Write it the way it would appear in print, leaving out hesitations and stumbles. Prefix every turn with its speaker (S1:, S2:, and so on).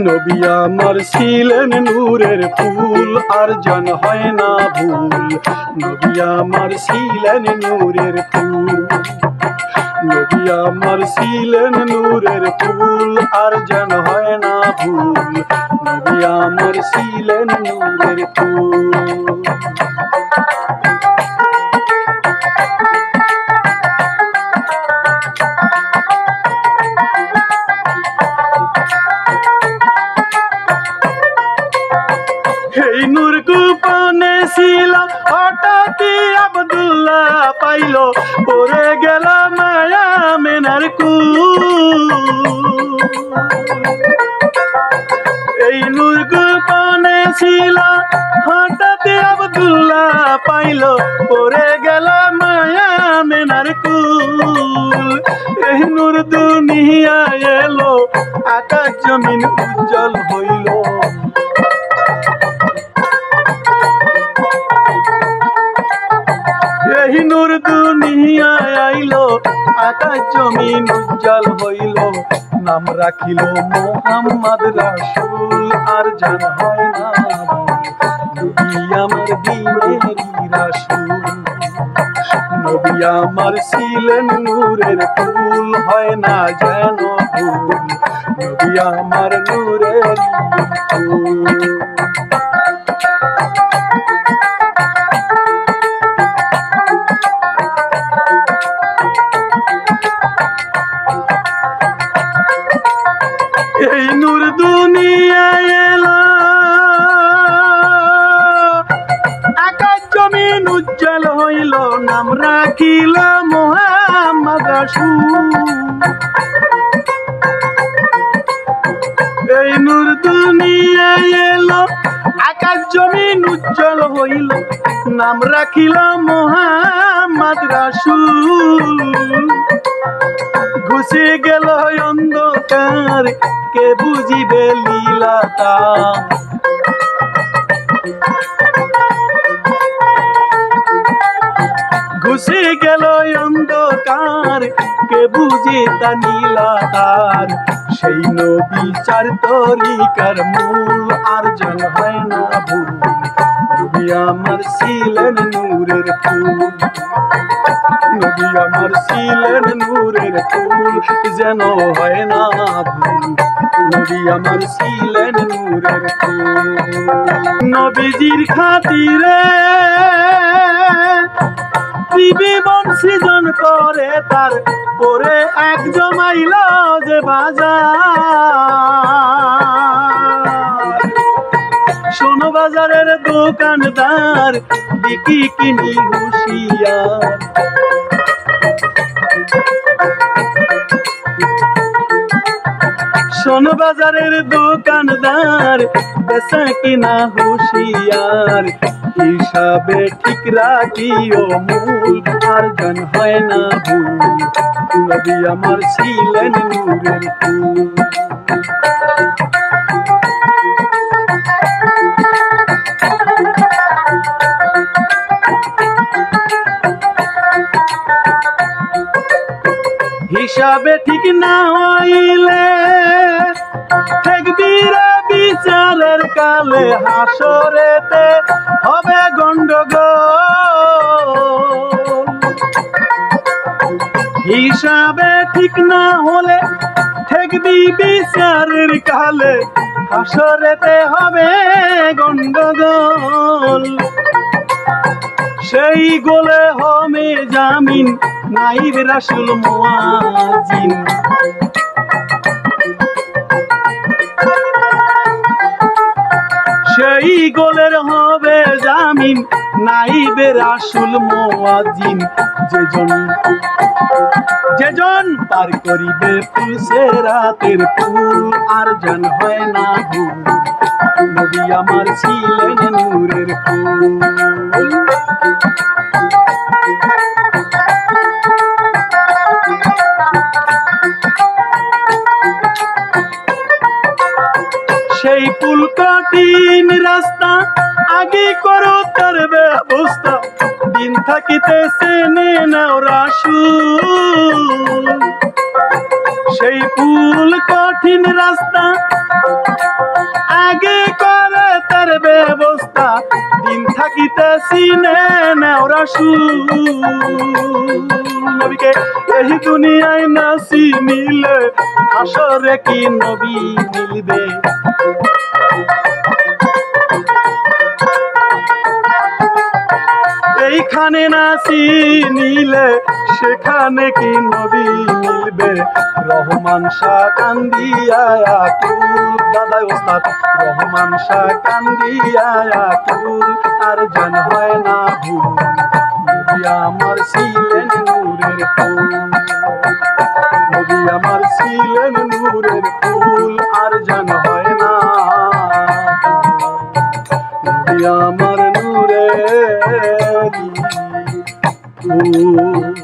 S1: নবী আমার ছিলেন নূরের ফুল আর জন হয় না ভুল। নবী আমার ছিলেন নূরের ফুল, নবী আমার ছিলেন নূরের ফুল আর জন হয় না ভুল। নবী আমার ছিলেন নূরের ফুল। এই নূর গোপনে ছিল হঠাৎ আব্দুল্লাহ পাইল, পড়ে গেল মায়া মেনার কুল। এই নূর গোপনে ছিল হঠাৎ আব্দুল্লাহ পাইল, পড়ে গেল মায়া মেনার কুল। এই নূর দুনিয়ায় এলো, আকাশ জমিন উজ্জ্বল হইল। এই নূর দুনিয়ায় আইলো, আকাশ জমিন উজ্জ্বল হইল। নাম রাখিল মুহাম্মদ রাসূল আর জান হয় না নবী আমার দ্বীনেরই রাসূল। নবী আমার ছিলেন নূরের ফুল, হয় না যেন ভুল। নবী আমার নূরের ফুল। এই নূর দুনিয়ায় এলো, আকাশ জমিন উজ্জ্বল হইল। নাম রাখিল মুহাম্মদ রাসূল। এই নূর দুনিয়ায় এলো, আকাশ জমিন উজ্জ্বল হইল। নাম রাখিল মুহাম্মদ রাসূল। ঘুষে গেল অন্ধকার, কে বুঝিবে লীলা তার। ঘুষে গেল অন্ধকার, কে বুঝে তা নীলা তার। সেই নবী চার তরিকার মূল আর জন হয় না ভুল। নবী আমার ছিলেন নূরের ফুল, নবী আমার ছিলেন নূরের ফুল, যেন হয় না ভুল। নবী আমার ছিলেন নূরের ফুল। নবীজির খাতিরে জীবন সৃজন করে, তার পরে এক জমাইল যে বাজার। শোনো বাজারের দোকানদার, বিকি কিনি হুঁশিয়ার। শোনো বাজারের দোকানদার, বেচা কিনা হুঁশিয়ার। হিসাবে ঠিক রাখিও মূল আর জন হয় না ভুল। নবী আমার ছিলেন নূরের ফুল। হিসাবে ঠিক না হইলে ঠেকবিরা বিচারের কালে, হাসরেতে হবে গন্ডগোল। হিসাবে ঠিক না হলে ঠেকবি বিচারের কালে, হাসরেতে হবে গন্ডগোল। সেই গোলে হবে জামিন, নাইব রাসূল মুয়াজ্জিন। সেই গোলের হবে জামিন, নাইবে রাসূল মুয়াজ্জিন। যেজন পার করিবে পুলসিরাতের পুল আর জন হয় না ভুল। নবী আমার ছিলেন নূরের ফুল। সেই পুল কঠিন রাস্তা, আগে করো তার ব্যবস্থা। দিন থাকিতেছে নাও রাসূল। সেই পুল কঠিন রাস্তা আগে করে তার ব্যবস্থা দিন থাকিতে সিনে নেওরা নবীকে এই দুনিয়ায় না চিনিলে আসরে কি নবী মিলবে এইখানে না চিনিলে সেখানে কি নবী মিলবে রহমান শাহ কান্দিয়া আকুল দাদা ওস্তাদ রহমান শাহ কান্দিয়া আকুল আর জান হয় না ভুল নবী আমার ছিলেন নূরের ফুল নবী আমার ছিলেন নূরের ফুল আর জান হয় না নবী আমার নূরের ফুল